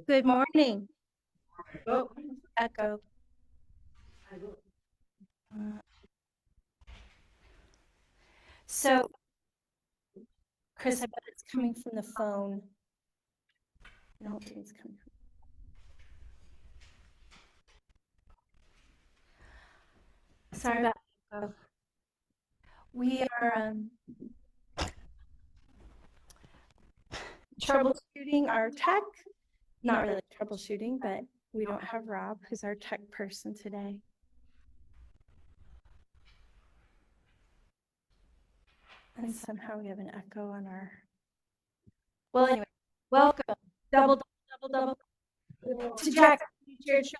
Good morning. Oh, echo. So, Chris, I bet it's coming from the phone. I don't think it's coming from. Sorry about echo. We are troubleshooting our tech. Not really troubleshooting, but we don't have Rob, who's our tech person today. And somehow we have an echo on our. Well, anyway, welcome. Double to Jack. Church.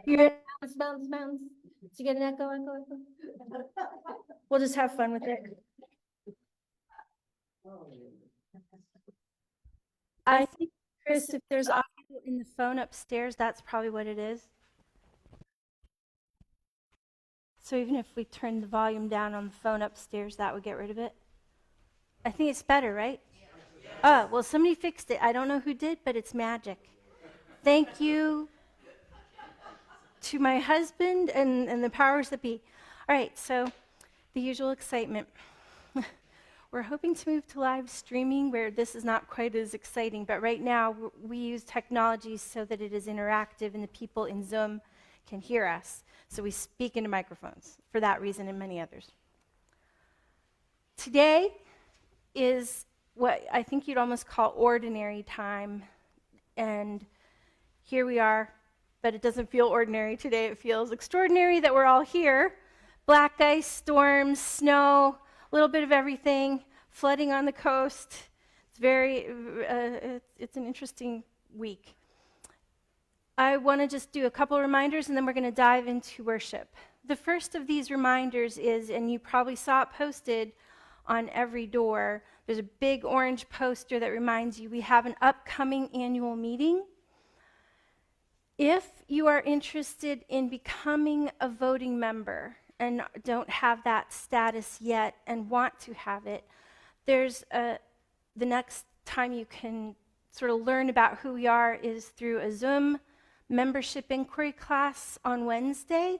You're bounce. Did you get an echo? We'll just have fun with it. I think, Chris, if there's audio in the phone upstairs, that's probably what it is. So even if we turn the volume down on the phone upstairs, that would get rid of it. I think it's better, right? Oh, well, somebody fixed it. I don't know who did, but it's magic. Thank you to my husband and the powers that be. All right, so the usual excitement. We're hoping to move to live streaming where this is not quite as exciting, but right now we use technology so that it is interactive and the people in Zoom can hear us. So we speak into microphones for that reason and many others. Today is what I think you'd almost call ordinary time, and here we are, but it doesn't feel ordinary today. It feels extraordinary that we're all here. Black ice, storms, snow, a little bit of everything, flooding on the coast. It's an interesting week. I want to just do a couple reminders, and then we're going to dive into worship. The first of these reminders is, and you probably saw it posted on every door, there's a big orange poster that reminds you we have an upcoming annual meeting. If you are interested in becoming a voting member and don't have that status yet and want to have it, there's the next time you can sort of learn about who we are is through a Zoom membership inquiry class on Wednesday.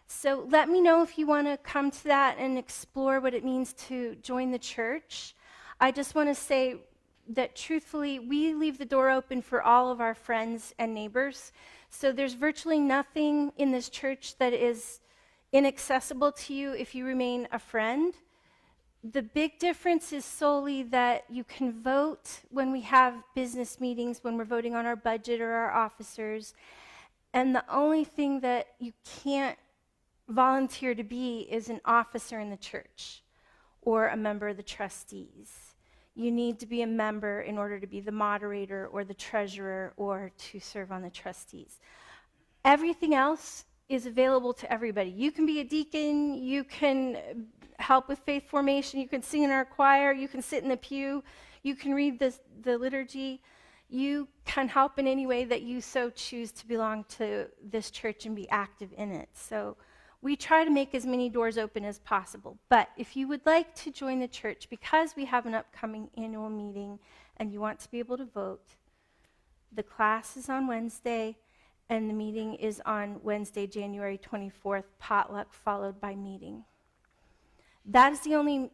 So let me know if you want to come to that and explore what it means to join the church. I just want to say that truthfully, we leave the door open for all of our friends and neighbors. So there's virtually nothing in this church that is inaccessible to you if you remain a friend. The big difference is solely that you can vote when we have business meetings, when we're voting on our budget or our officers. And the only thing that you can't volunteer to be is an officer in the church or a member of the trustees. You need to be a member in order to be the moderator or the treasurer or to serve on the trustees. Everything else is available to everybody. You can be a deacon, you can help with faith formation, you can sing in our choir, you can sit in the pew, you can read the liturgy, you can help in any way that you so choose to belong to this church and be active in it. So we try to make as many doors open as possible. But if you would like to join the church, because we have an upcoming annual meeting and you want to be able to vote, the class is on Wednesday and the meeting is on Wednesday, January 24th, potluck followed by meeting. That is the only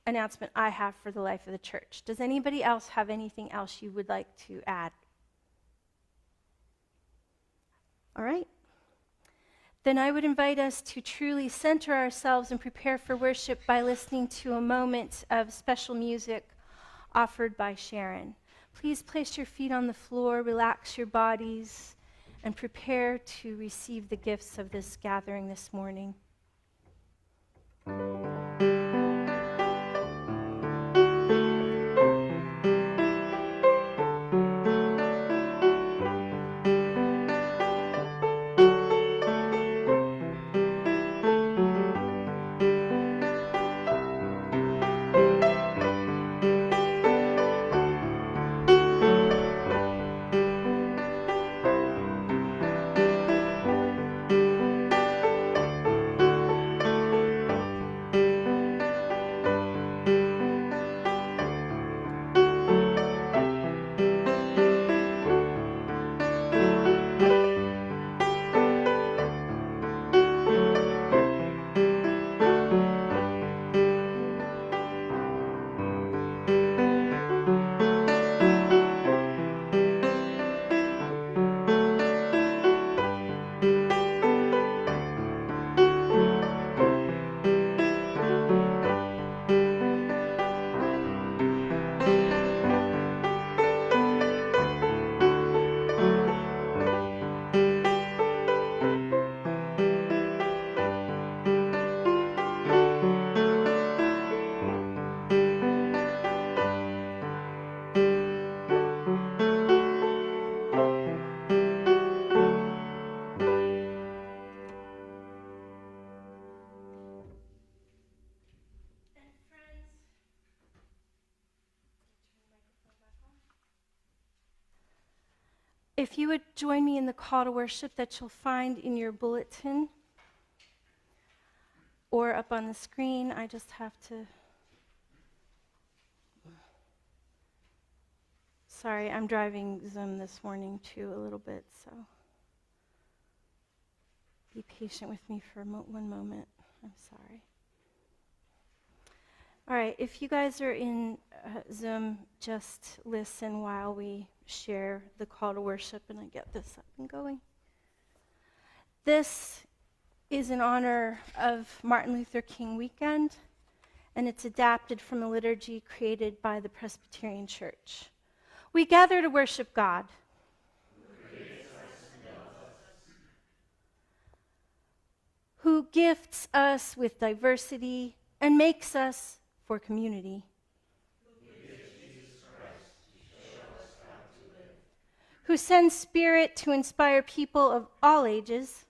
announcement I have for the life of the church. Does anybody else have anything else you would like to add? All right. Then I would invite us to truly center ourselves and prepare for worship by listening to a moment of special music offered by Sharon. Please place your feet on the floor, relax your bodies, and prepare to receive the gifts of this gathering this morning. If you would join me in the call to worship that you'll find in your bulletin or up on the screen, I just have to... Sorry, I'm driving Zoom this morning too a little bit, so be patient with me for one moment. I'm sorry. All right, if you guys are in Zoom, just listen while we share the call to worship and I get this up and going. This is in honor of Martin Luther King weekend, and it's adapted from a liturgy created by the Presbyterian Church. We gather to worship God, who gifts us with diversity and makes us for community, who sends Spirit to inspire people of all ages,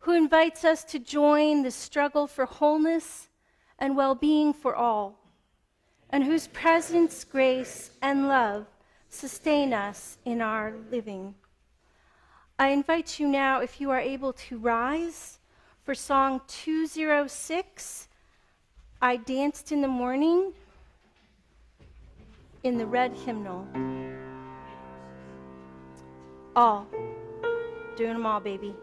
who invites us to join the struggle for wholeness and well-being for all, and whose presence, grace, and love sustain us in our living. I invite you now, if you are able to rise, for Song 206, I Danced in the Morning, in the red hymnal. All. Doing them all, baby.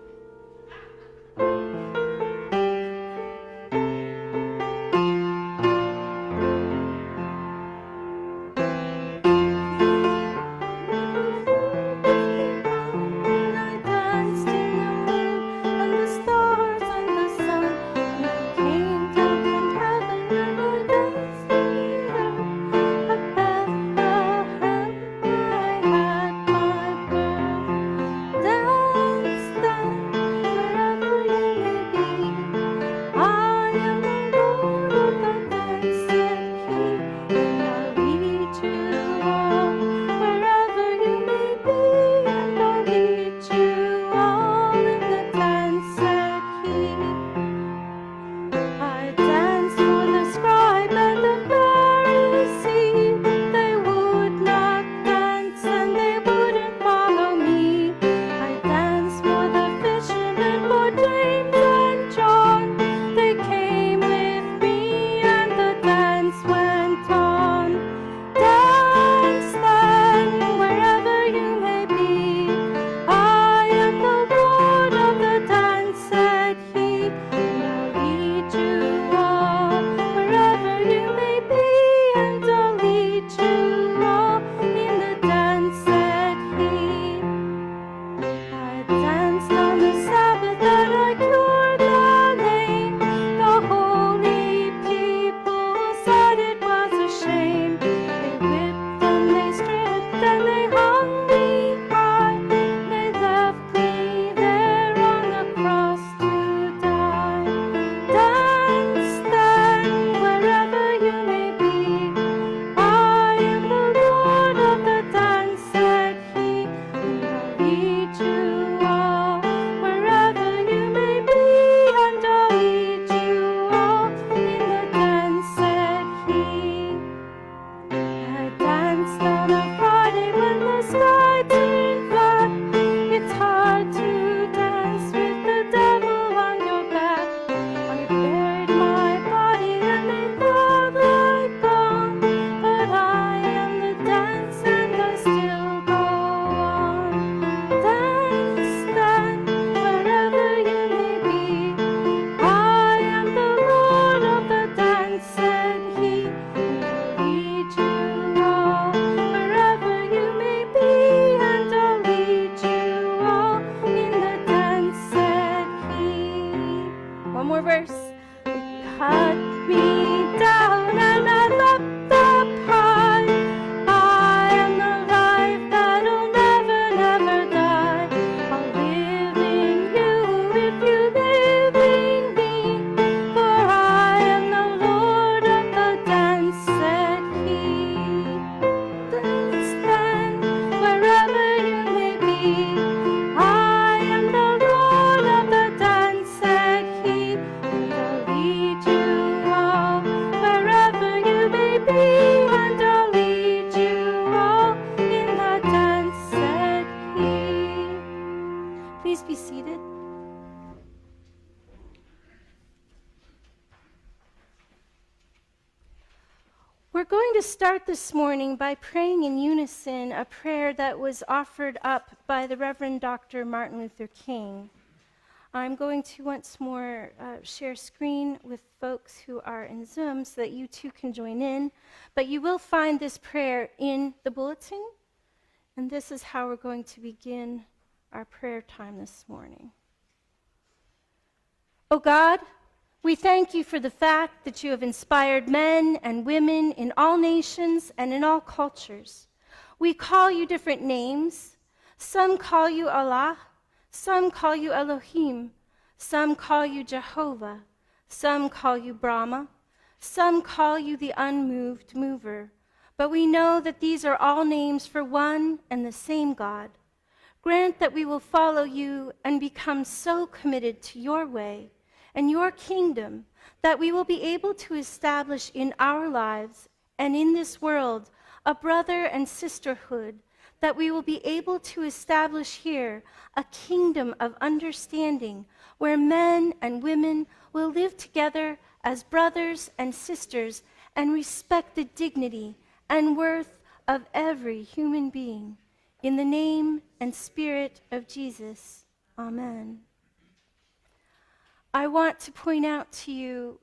Please be seated. We're going to start this morning by praying in unison a prayer that was offered up by the Reverend Dr. Martin Luther King. I'm going to once more share screen with folks who are in Zoom so that you too can join in. But you will find this prayer in the bulletin, and this is how we're going to begin our prayer time this morning. Oh God, we thank you for the fact that you have inspired men and women in all nations and in all cultures. We call you different names. Some call you Allah, some call you Elohim, some call you Jehovah, some call you Brahma, some call you the unmoved mover. But we know that these are all names for one and the same God. Grant that we will follow you and become so committed to your way and your kingdom that we will be able to establish in our lives and in this world a brother and sisterhood, that we will be able to establish here a kingdom of understanding where men and women will live together as brothers and sisters and respect the dignity and worth of every human being. In the name and spirit of Jesus, amen. I want to point out to you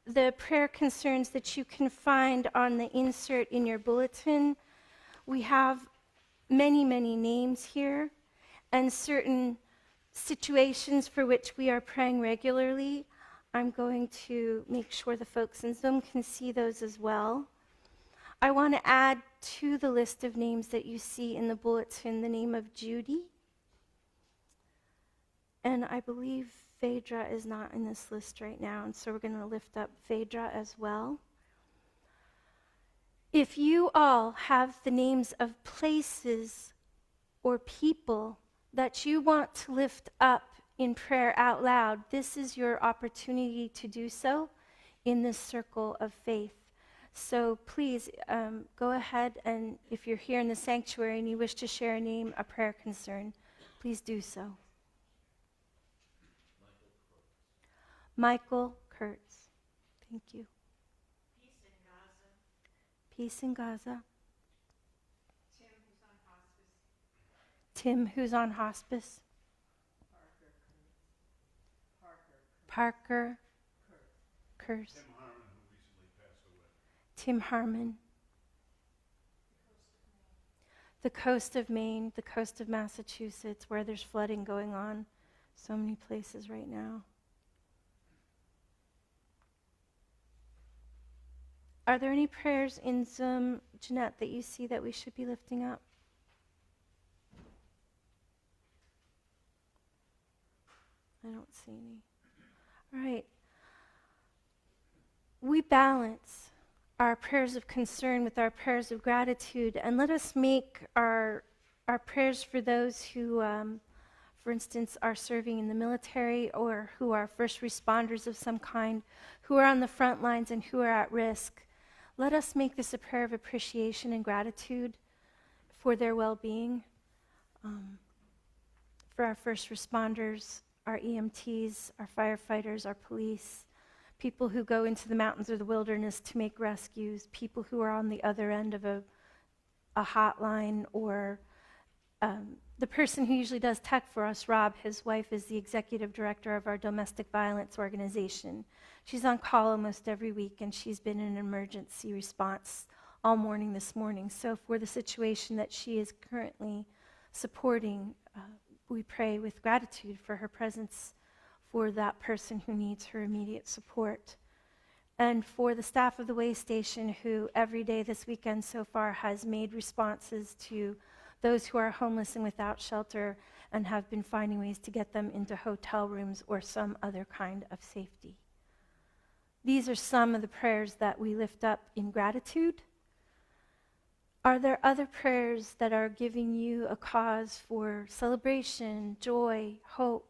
the prayer concerns that you can find on the insert in your bulletin. We have many, many names here and certain situations for which we are praying regularly. I'm going to make sure the folks in Zoom can see those as well. I want to add to the list of names that you see in the bulletin the name of Judy. And I believe Phaedra is not in this list right now, and so we're going to lift up Phaedra as well. If you all have the names of places or people that you want to lift up in prayer out loud, this is your opportunity to do so in this circle of faith. So please go ahead, and if you're here in the sanctuary and you wish to share a name, a prayer concern, please do so. Michael Kurtz. Thank you. Peace in Gaza. Tim, who's on hospice. Parker. Kurtz. Tim Harmon. The coast of Maine, the coast of Massachusetts, where there's flooding going on so many places right now. Are there any prayers in Zoom, Jeanette, that you see that we should be lifting up? I don't see any. All right. We balance our prayers of concern with our prayers of gratitude, and let us make our prayers for those who, for instance, are serving in the military or who are first responders of some kind, who are on the front lines and who are at risk. Let us make this a prayer of appreciation and gratitude for their well-being, for our first responders, our EMTs, our firefighters, our police, people who go into the mountains or the wilderness to make rescues, people who are on the other end of a hotline, or the person who usually does tech for us, Rob, his wife, is the executive director of our domestic violence organization. She's on call almost every week, and she's been in an emergency response all morning this morning. So for the situation that she is currently supporting, we pray with gratitude for her presence for that person who needs her immediate support. And for the staff of the way station, who every day this weekend so far has made responses to those who are homeless and without shelter and have been finding ways to get them into hotel rooms or some other kind of safety. These are some of the prayers that we lift up in gratitude. Are there other prayers that are giving you a cause for celebration, joy, hope?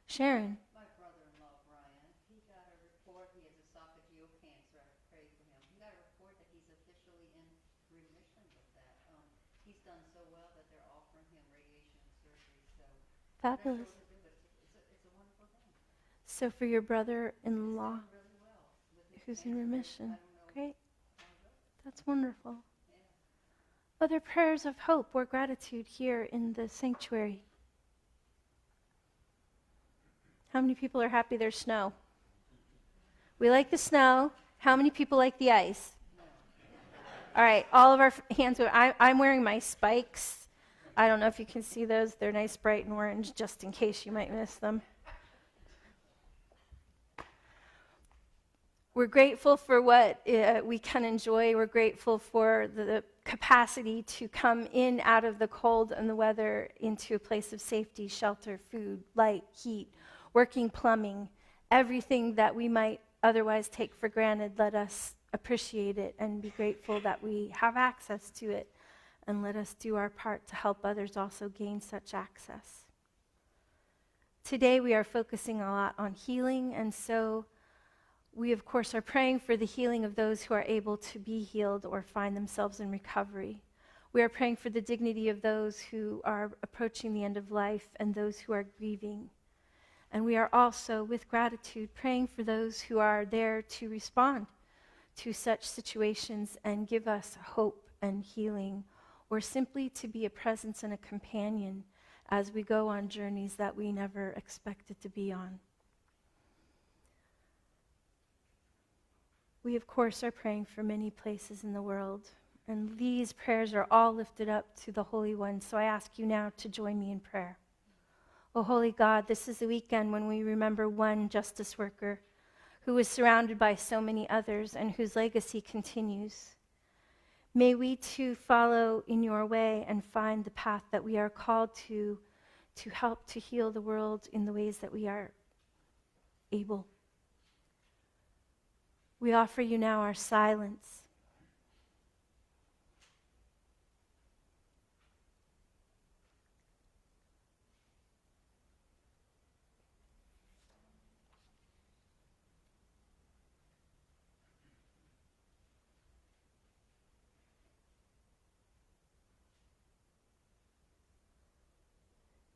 Sharon? My brother-in-law, Brian, he got a report. He has esophageal cancer. I prayed for him. He got a report that he's officially in remission with that. He's done so well that they're offering him radiation and surgery. So Fabulous. It's a wonderful thing. So for your brother-in-law Done really well with his who's in cancer. remission. I don't know Great. how it goes. That's wonderful. Yeah. Other prayers of hope or gratitude here in the sanctuary. How many people are happy there's snow? We like the snow. How many people like the ice? All right, all of our hands. I'm wearing my spikes. I don't know if you can see those. They're nice, bright, and orange, just in case you might miss them. We're grateful for what we can enjoy. We're grateful for the capacity to come in out of the cold and the weather into a place of safety, shelter, food, light, heat, working plumbing, everything that we might otherwise take for granted. Let us appreciate it and be grateful that we have access to it, and let us do our part to help others also gain such access. Today we are focusing a lot on healing, and so we, of course, are praying for the healing of those who are able to be healed or find themselves in recovery. We are praying for the dignity of those who are approaching the end of life and those who are grieving. And we are also, with gratitude, praying for those who are there to respond to such situations and give us hope and healing, or simply to be a presence and a companion as we go on journeys that we never expected to be on. We, of course, are praying for many places in the world, and these prayers are all lifted up to the Holy One, so I ask you now to join me in prayer. O Holy God, this is the weekend when we remember one justice worker who was surrounded by so many others and whose legacy continues. May we too follow in your way and find the path that we are called to help to heal the world in the ways that we are able. We offer you now our silence.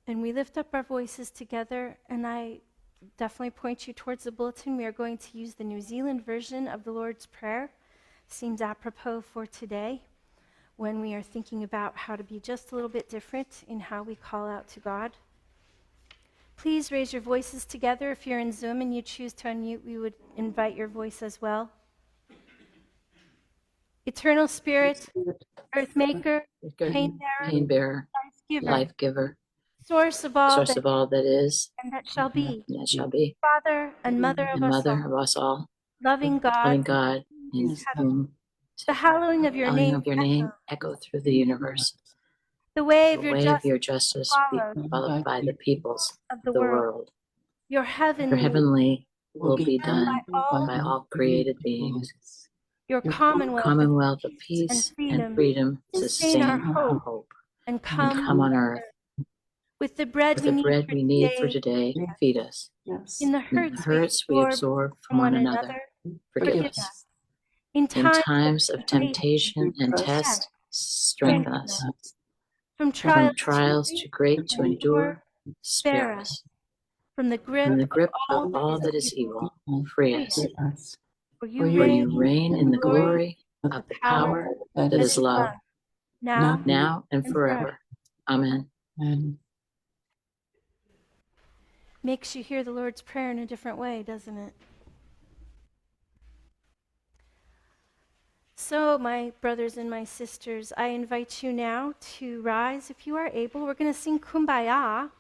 And we lift up our voices together, and I definitely point you towards the bulletin. We are going to use the New Zealand version of the Lord's Prayer. Seems apropos for today when we are thinking about how to be just a little bit different in how we call out to God. Please raise your voices together. If you're in Zoom and you choose to unmute, we would invite your voice as well. Eternal Spirit, Earth Maker, Pain Bearer, Life Giver, Source of all that is, and that shall be, Father and Mother of us all, loving God, in whom the hallowing of your name echo through the universe. the way The of your way of your justice justice be followed followed by the peoples of of the world. your Your heavenly heavenly will be done done by all created beings. your commonwealth Of peace and freedom sustain our hope hope and and come come on earth. with the bread With we the need bread for we need for today. today, feed us. In the In hurts the hurts we absorb from from one another, another, forgive us. In In times times of of temptation and test, strengthen us. from From trials too great to endure, spare spare us. us. From the From the grip all of all that is evil, free us. For For you you reign in the glory of the power power that is love, now and forever. Amen. Makes you hear the Lord's Prayer in a different way, doesn't it? So, my brothers and my sisters, I invite you now to rise if you are able. We're going to sing Kumbaya,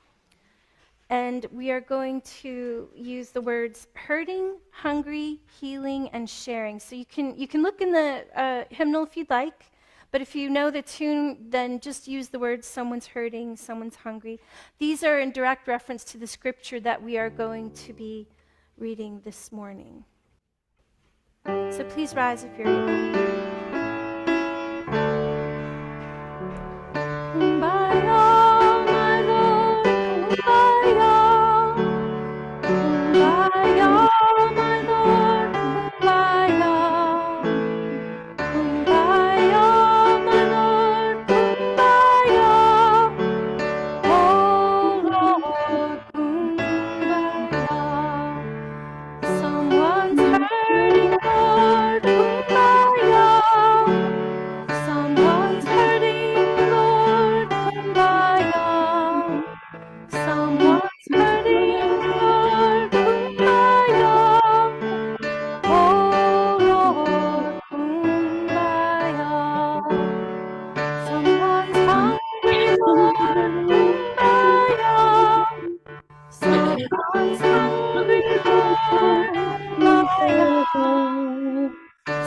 and we are going to use the words hurting, hungry, healing, and sharing. So you can look in the hymnal if you'd like, but if you know the tune, then just use the words someone's hurting, someone's hungry. These are in direct reference to the scripture that we are going to be reading this morning. So please rise if you're able. Kumbaya, my Lord, kumbaya. Kumbaya, my Lord, kumbaya. Kumbaya, my Lord, kumbaya. Oh Someone's hungry, Lord, kumbaya.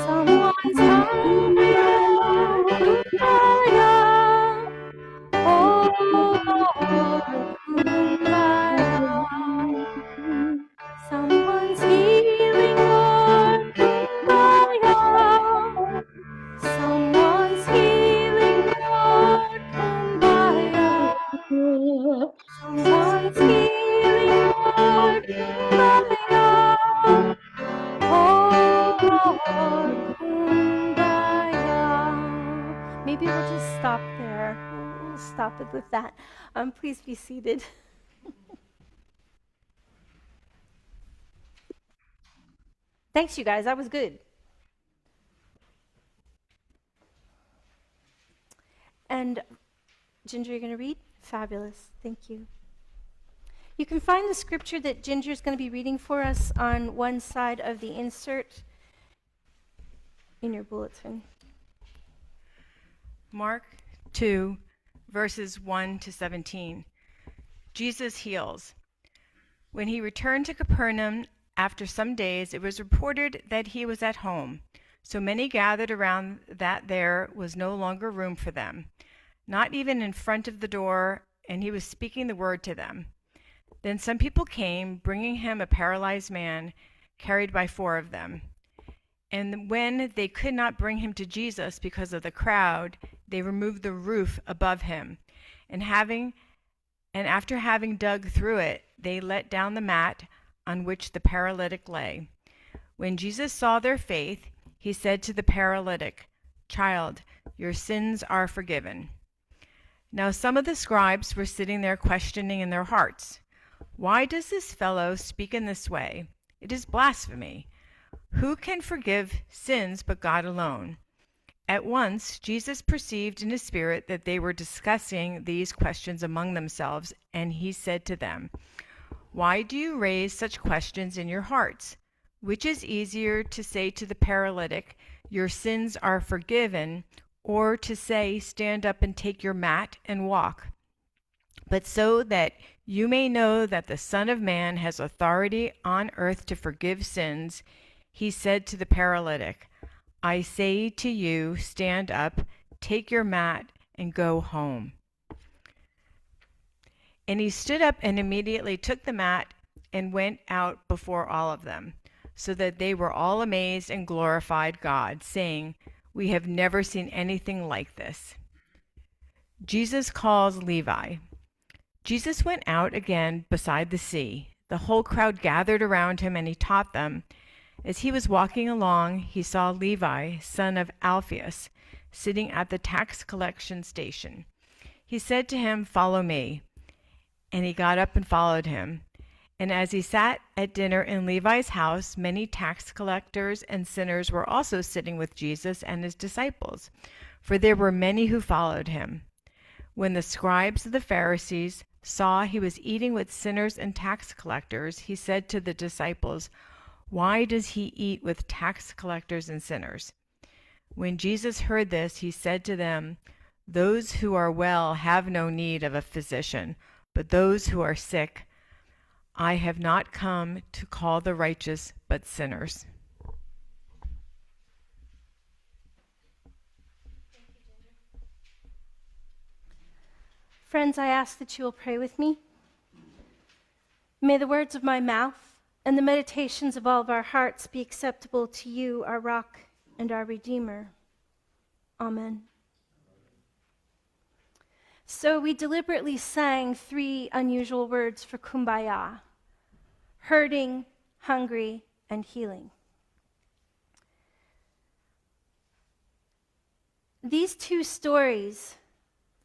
Someone's hungry, Lord, kumbaya. Oh, Lord, kumbaya. Someone's healing, Lord, kumbaya. Someone's healing, Lord, kumbaya. Someone's healing, Lord, kumbaya. Oh, Lord, kumbaya. Maybe we'll just stop there. We'll stop it with that. Please be seated. Thanks, you guys. That was good. And Ginger, you're going to read? Fabulous. Thank you. You can find the scripture that Ginger is going to be reading for us on one side of the insert in your bulletin. Mark 2, verses 1 to 17. Jesus heals. When he returned to Capernaum after some days, it was reported that he was at home. So many gathered around that there was no longer room for them, not even in front of the door, and he was speaking the word to them. Then some people came, bringing him a paralyzed man, carried by 4 of them. And when they could not bring him to Jesus because of the crowd, they removed the roof above him. And after having dug through it, they let down the mat on which the paralytic lay. When Jesus saw their faith, he said to the paralytic, "Child, your sins are forgiven." Now some of the scribes were sitting there questioning in their hearts, "Why does this fellow speak in this way? It is blasphemy. Who can forgive sins but God alone?" At once Jesus perceived in his spirit that they were discussing these questions among themselves, and he said to them, "Why do you raise such questions in your hearts? Which is easier to say to the paralytic, 'Your sins are forgiven,' or to say, 'Stand up and take your mat and walk'? But so that you may know that the Son of Man has authority on earth to forgive sins," he said to the paralytic, "I say to you, stand up, take your mat, and go home." And he stood up and immediately took the mat and went out before all of them, so that they were all amazed and glorified God, saying, "We have never seen anything like this." Jesus calls Levi. Jesus went out again beside the sea. The whole crowd gathered around him, and he taught them. As he was walking along, he saw Levi, son of Alphaeus, sitting at the tax collection station. He said to him, "Follow me." And he got up and followed him. And as he sat at dinner in Levi's house, many tax collectors and sinners were also sitting with Jesus and his disciples, for there were many who followed him. When the scribes of the Pharisees saw he was eating with sinners and tax collectors, he said to the disciples, "Why does he eat with tax collectors and sinners?" When Jesus heard this, he said to them, "Those who are well have no need of a physician, but those who are sick. I have not come to call the righteous, but sinners." Friends, I ask that you will pray with me. May the words of my mouth and the meditations of all of our hearts be acceptable to you, our rock and our Redeemer. Amen. So we deliberately sang 3 unusual words for kumbaya: hurting, hungry, and healing. These 2 stories,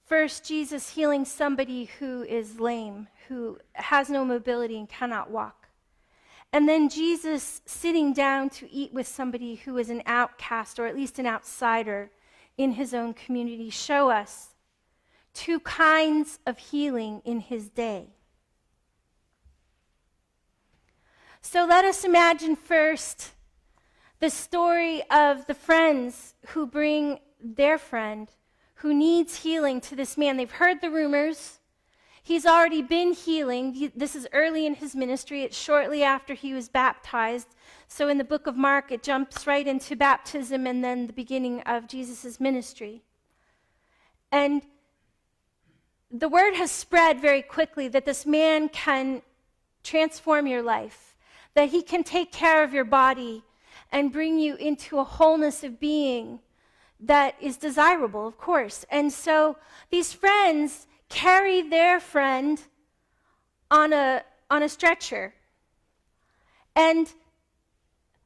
first, Jesus healing somebody who is lame, who has no mobility and cannot walk. And then Jesus sitting down to eat with somebody who is an outcast, or at least an outsider in his own community, show us 2 kinds of healing in his day. So let us imagine first the story of the friends who bring their friend who needs healing to this man. They've heard the rumors. He's already been healing. This is early in his ministry. It's shortly after he was baptized. So in the book of Mark, it jumps right into baptism and then the beginning of Jesus' ministry. And the word has spread very quickly that this man can transform your life, that he can take care of your body and bring you into a wholeness of being that is desirable, of course. And so these friends carry their friend on a stretcher. And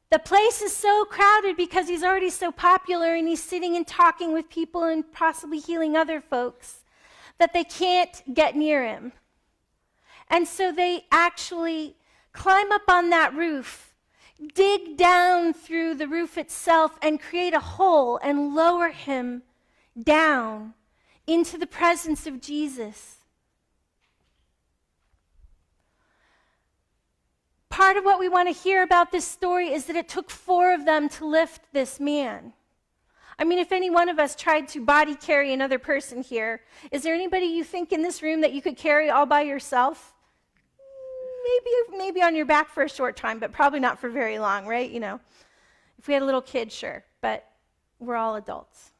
the place is so crowded because he's already so popular and he's sitting and talking with people and possibly healing other folks that they can't get near him. And so they actually climb up on that roof, dig down through the roof itself and create a hole and lower him down into the presence of Jesus. Part of what we want to hear about this story is that it took 4 of them to lift this man. I mean, if any one of us tried to body carry another person here, is there anybody you think in this room that you could carry all by yourself? Maybe on your back for a short time, but probably not for very long, right? You know, if we had a little kid, sure, but we're all adults.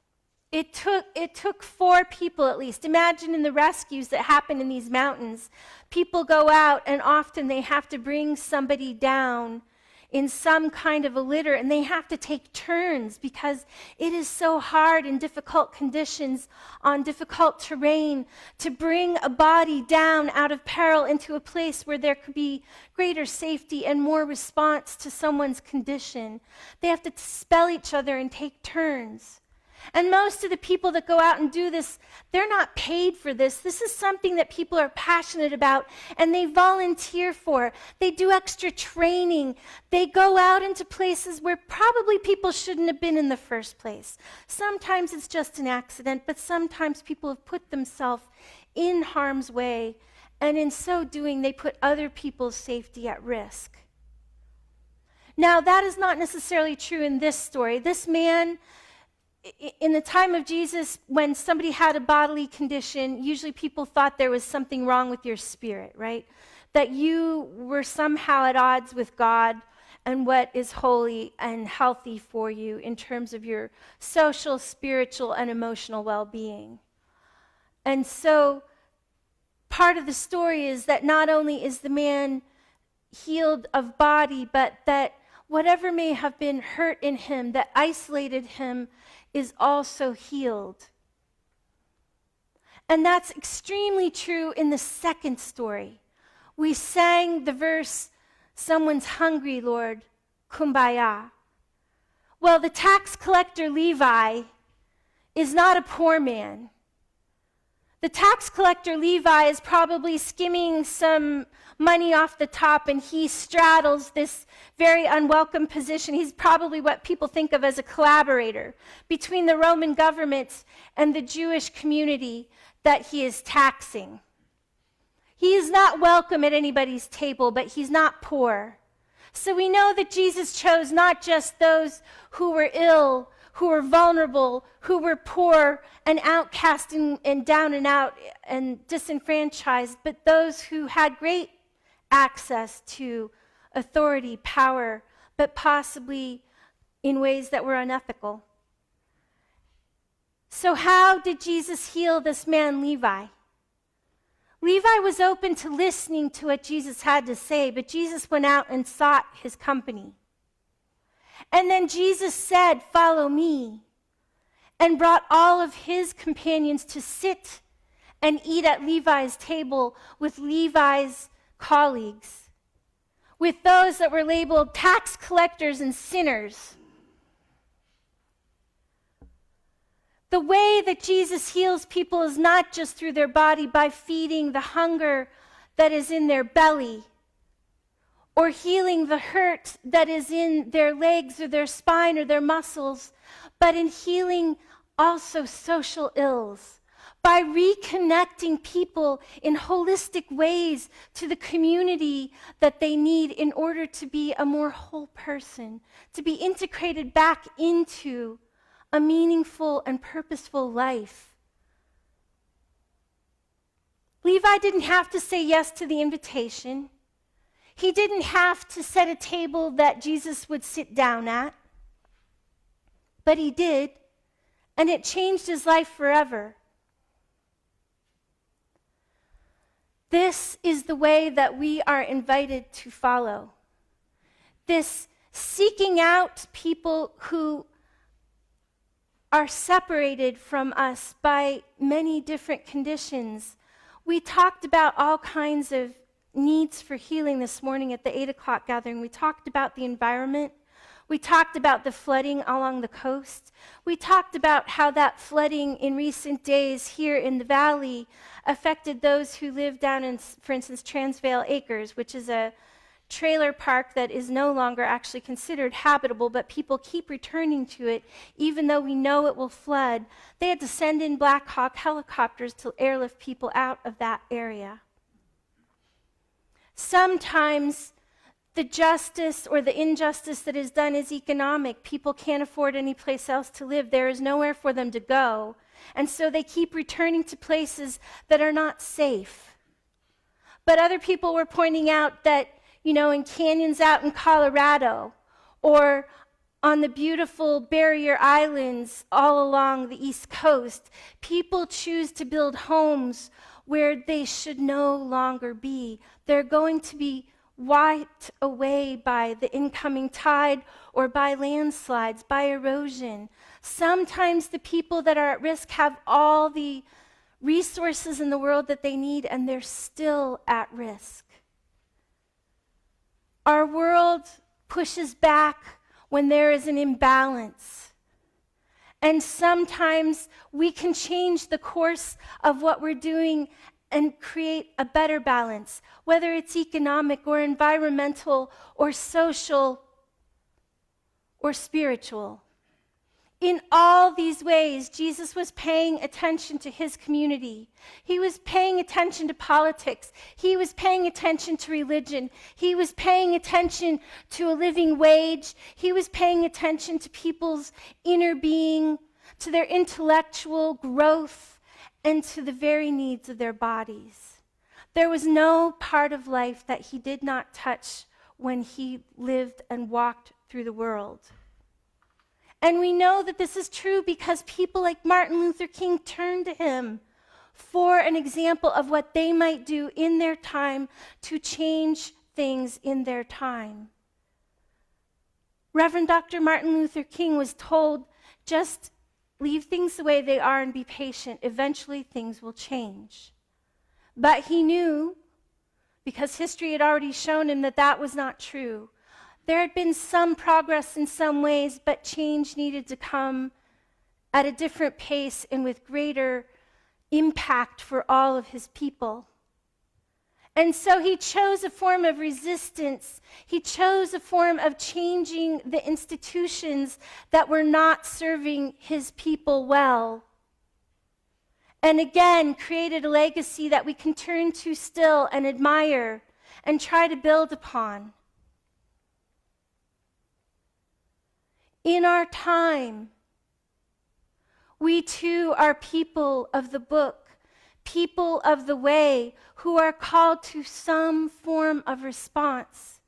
It took 4 people at least. Imagine in the rescues that happen in these mountains, people go out and often they have to bring somebody down in some kind of a litter, and they have to take turns because it is so hard in difficult conditions on difficult terrain to bring a body down out of peril into a place where there could be greater safety and more response to someone's condition. They have to spell each other and take turns. And most of the people that go out and do this, they're not paid for this. This is something that people are passionate about and they volunteer for. They do extra training. They go out into places where probably people shouldn't have been in the first place. Sometimes it's just an accident, but sometimes people have put themselves in harm's way, and in so doing, they put other people's safety at risk. Now, that is not necessarily true in this story. This man, in the time of Jesus, when somebody had a bodily condition, usually people thought there was something wrong with your spirit, right? That you were somehow at odds with God and what is holy and healthy for you in terms of your social, spiritual, and emotional well-being. And so part of the story is that not only is the man healed of body, but that whatever may have been hurt in him that isolated him is also healed. And that's extremely true in the second story. We sang the verse, "Someone's hungry, Lord, kumbaya." Well, the tax collector Levi is not a poor man. The tax collector Levi is probably skimming some money off the top, and he straddles this very unwelcome position. He's probably what people think of as a collaborator between the Roman government and the Jewish community that he is taxing. He is not welcome at anybody's table, but he's not poor. So we know that Jesus chose not just those who were ill, who were vulnerable, who were poor and outcast and down and out and disenfranchised, but those who had great access to authority, power, but possibly in ways that were unethical. So how did Jesus heal this man, Levi? Levi was open to listening to what Jesus had to say, but Jesus went out and sought his company. And then Jesus said, "Follow me," and brought all of his companions to sit and eat at Levi's table with Levi's colleagues, with those that were labeled tax collectors and sinners. The way that Jesus heals people is not just through their body by feeding the hunger that is in their belly, or healing the hurt that is in their legs or their spine or their muscles, but in healing also social ills, by reconnecting people in holistic ways to the community that they need in order to be a more whole person, to be integrated back into a meaningful and purposeful life. Levi didn't have to say yes to the invitation. He didn't have to set a table that Jesus would sit down at. But he did, and it changed his life forever. This is the way that we are invited to follow. This seeking out people who are separated from us by many different conditions. We talked about all kinds of needs for healing this morning at the 8 o'clock gathering. We talked about the environment. We talked about the flooding along the coast. We talked about how that flooding in recent days here in the valley affected those who live down in, for instance, Transvaal Acres, which is a trailer park that is no longer actually considered habitable, but people keep returning to it even though we know it will flood. They had to send in Black Hawk helicopters to airlift people out of that area. Sometimes the justice or the injustice that is done is economic. People can't afford any place else to live. There is nowhere for them to go. And so they keep returning to places that are not safe. But other people were pointing out that, in canyons out in Colorado or on the beautiful barrier islands all along the East Coast, people choose to build homes where they should no longer be. They're going to be wiped away by the incoming tide or by landslides, by erosion. Sometimes the people that are at risk have all the resources in the world that they need, and they're still at risk. Our world pushes back when there is an imbalance. And sometimes we can change the course of what we're doing and create a better balance, whether it's economic or environmental or social or spiritual. In all these ways, Jesus was paying attention to his community. He was paying attention to politics. He was paying attention to religion. He was paying attention to a living wage. He was paying attention to people's inner being, to their intellectual growth, and to the very needs of their bodies. There was no part of life that he did not touch when he lived and walked through the world. And we know that this is true because people like Martin Luther King turned to him for an example of what they might do in their time to change things in their time. Reverend Dr. Martin Luther King was told, just leave things the way they are and be patient. Eventually things will change. But he knew, because history had already shown him that that was not true. There had been some progress in some ways, but change needed to come at a different pace and with greater impact for all of his people. And so he chose a form of resistance. He chose a form of changing the institutions that were not serving his people well. And again, created a legacy that we can turn to still and admire and try to build upon. In our time, we too are people of the book, people of the way, who are called to some form of response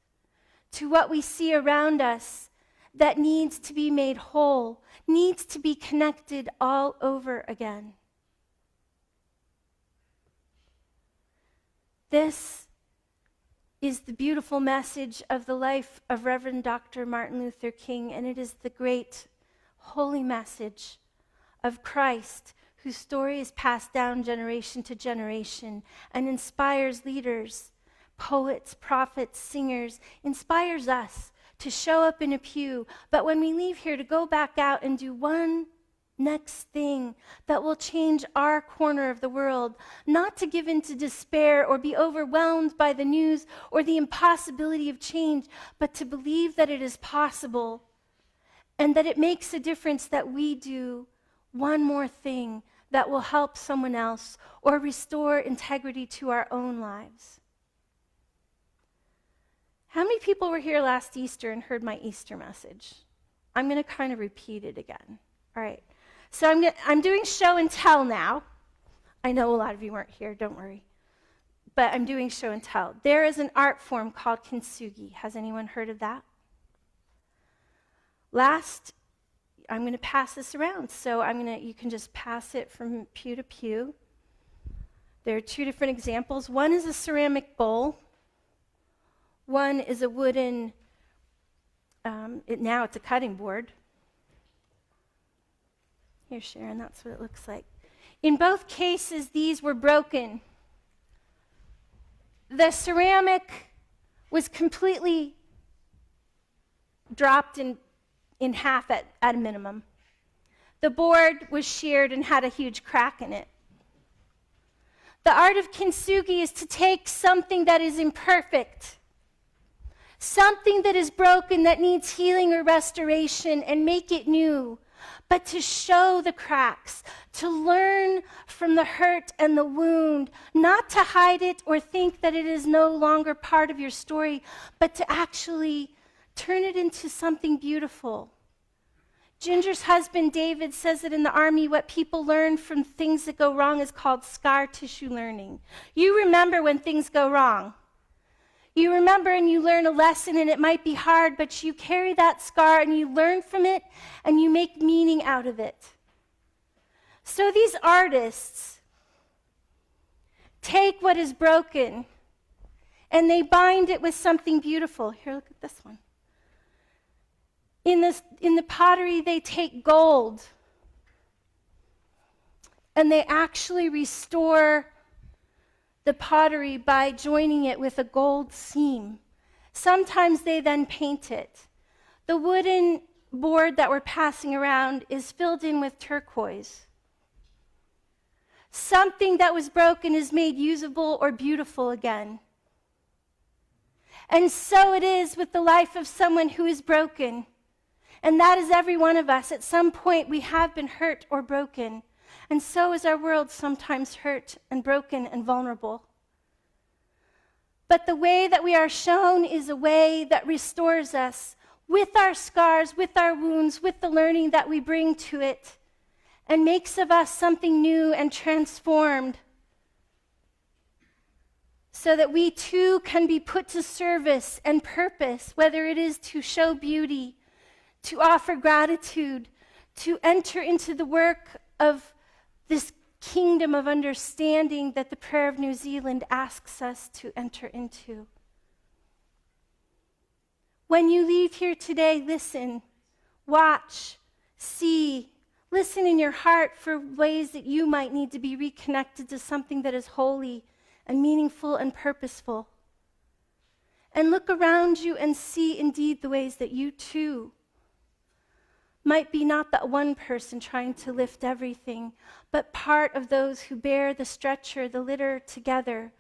to what we see around us that needs to be made whole, needs to be connected all over again. This is the beautiful message of the life of Reverend Dr. Martin Luther King, and it is the great holy message of Christ, whose story is passed down generation to generation and inspires leaders, poets, prophets, singers, inspires us to show up in a pew, but when we leave here to go back out and do one next thing that will change our corner of the world, not to give in to despair or be overwhelmed by the news or the impossibility of change, but to believe that it is possible and that it makes a difference that we do one more thing that will help someone else or restore integrity to our own lives. How many people were here last Easter and heard my Easter message? I'm going to kind of repeat it again. All right. So I'm doing show and tell now. I know a lot of you weren't here, don't worry. but I'm doing show and tell. There is an art form called kintsugi. Has anyone heard of that? Last, I'm going to pass this around. So you can just pass it from pew to pew. There are two different examples. One is a ceramic bowl. One is a wooden, now it's a cutting board. Here, Sharon, that's what it looks like. In both cases, these were broken. The ceramic was completely dropped in half at a minimum. The board was sheared and had a huge crack in it. The art of kintsugi is to take something that is imperfect, something that is broken, that needs healing or restoration, and make it new, but to show the cracks, to learn from the hurt and the wound, not to hide it or think that it is no longer part of your story, but to actually turn it into something beautiful. Ginger's husband, David, says that in the Army, what people learn from things that go wrong is called scar tissue learning. You remember when things go wrong. You remember and you learn a lesson, and it might be hard, but you carry that scar and you learn from it and you make meaning out of it. So these artists take what is broken and they bind it with something beautiful. Here, look at this one. In the pottery, they take gold and they actually restore the pottery by joining it with a gold seam. Sometimes they then paint it. The wooden board that we're passing around is filled in with turquoise. Something that was broken is made usable or beautiful again. And so it is with the life of someone who is broken. And that is every one of us. At some point, we have been hurt or broken. And so is our world sometimes hurt and broken and vulnerable. But the way that we are shown is a way that restores us with our scars, with our wounds, with the learning that we bring to it, and makes of us something new and transformed, so that we too can be put to service and purpose, whether it is to show beauty, to offer gratitude, to enter into the work of this kingdom of understanding that the Prayer of New Zealand asks us to enter into. When you leave here today, listen, watch, see, listen in your heart for ways that you might need to be reconnected to something that is holy and meaningful and purposeful. And look around you and see indeed the ways that you too might be not that one person trying to lift everything, but part of those who bear the stretcher, the litter together,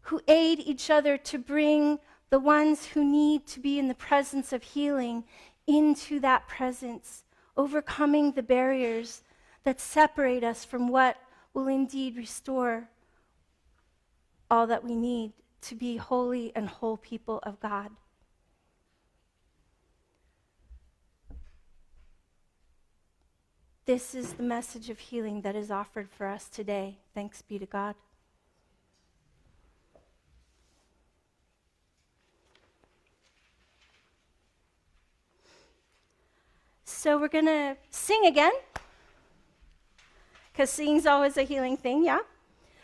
who aid each other to bring the ones who need to be in the presence of healing into that presence, overcoming the barriers that separate us from what will indeed restore all that we need to be holy and whole people of God. This is the message of healing that is offered for us today. Thanks be to God. So we're going to sing again, because singing's always a healing thing, yeah?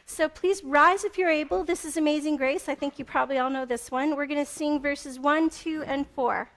So please rise if you're able. This is Amazing Grace. I think you probably all know this one. We're going to sing verses 1, 2, and 4.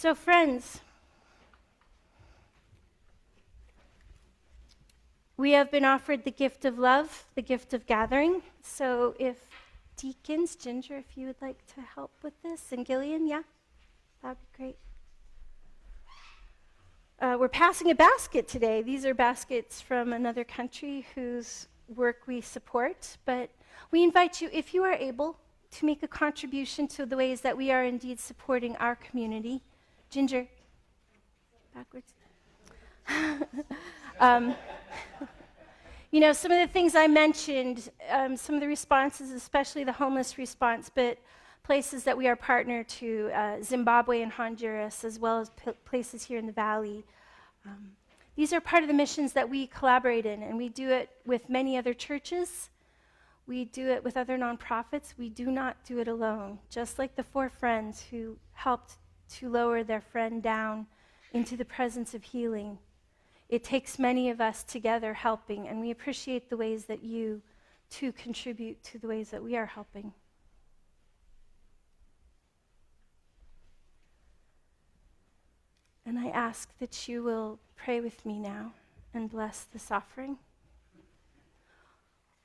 So, friends, we have been offered the gift of love, the gift of gathering. So if deacons, Ginger, if you would like to help with this, and Gillian, yeah, that would be great. We're passing a basket today. These are baskets from another country whose work we support, but we invite you, if you are able, to make a contribution to the ways that we are indeed supporting our community. Ginger, backwards. You know, some of the things I mentioned, some of the responses, especially the homeless response, but places that we are partner to, Zimbabwe and Honduras, as well as places here in the Valley. These are part of the missions that we collaborate in, and we do it with many other churches. We do it with other nonprofits. We do not do it alone, just like the 4 friends who helped to lower their friend down into the presence of healing. It takes many of us together helping, and we appreciate the ways that you, too, contribute to the ways that we are helping. And I ask that you will pray with me now and bless this offering.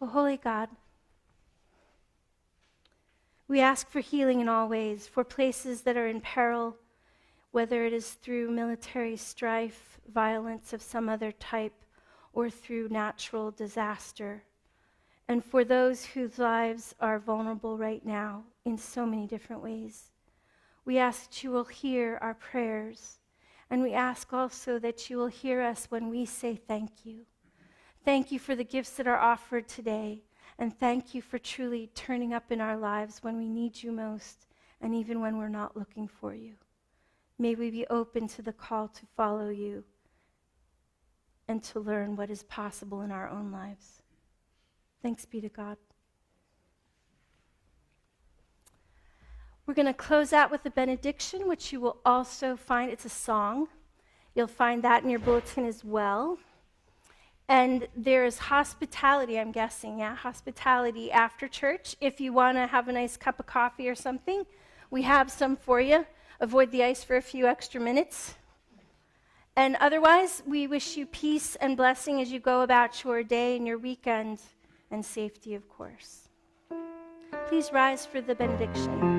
Oh, holy God, we ask for healing in all ways, for places that are in peril, whether it is through military strife, violence of some other type, or through natural disaster, and for those whose lives are vulnerable right now in so many different ways. We ask that you will hear our prayers, and we ask also that you will hear us when we say thank you. Thank you for the gifts that are offered today, and thank you for truly turning up in our lives when we need you most, and even when we're not looking for you. May we be open to the call to follow you and to learn what is possible in our own lives. Thanks be to God. We're going to close out with a benediction, which you will also find. It's a song. You'll find that in your bulletin as well. And there is hospitality, I'm guessing, hospitality after church. If you want to have a nice cup of coffee or something, we have some for you. Avoid the ice for a few extra minutes. And otherwise, we wish you peace and blessing as you go about your day and your weekend, and safety, of course. Please rise for the benediction.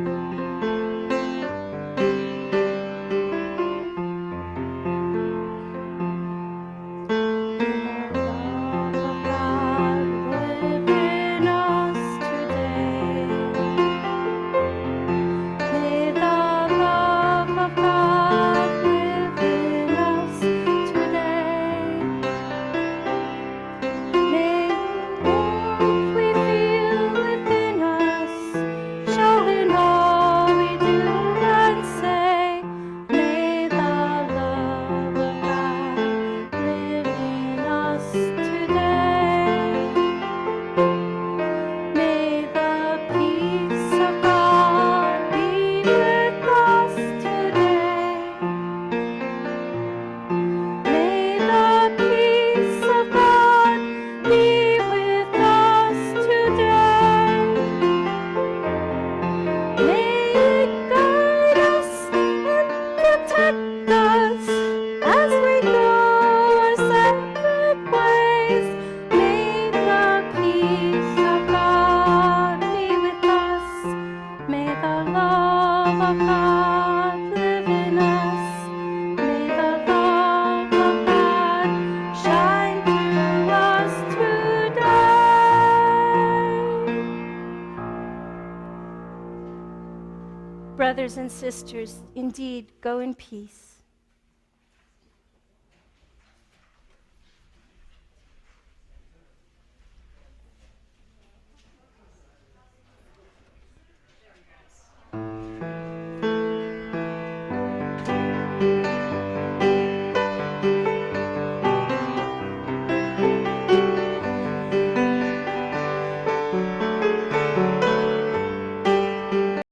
Brothers and sisters, indeed, go in peace.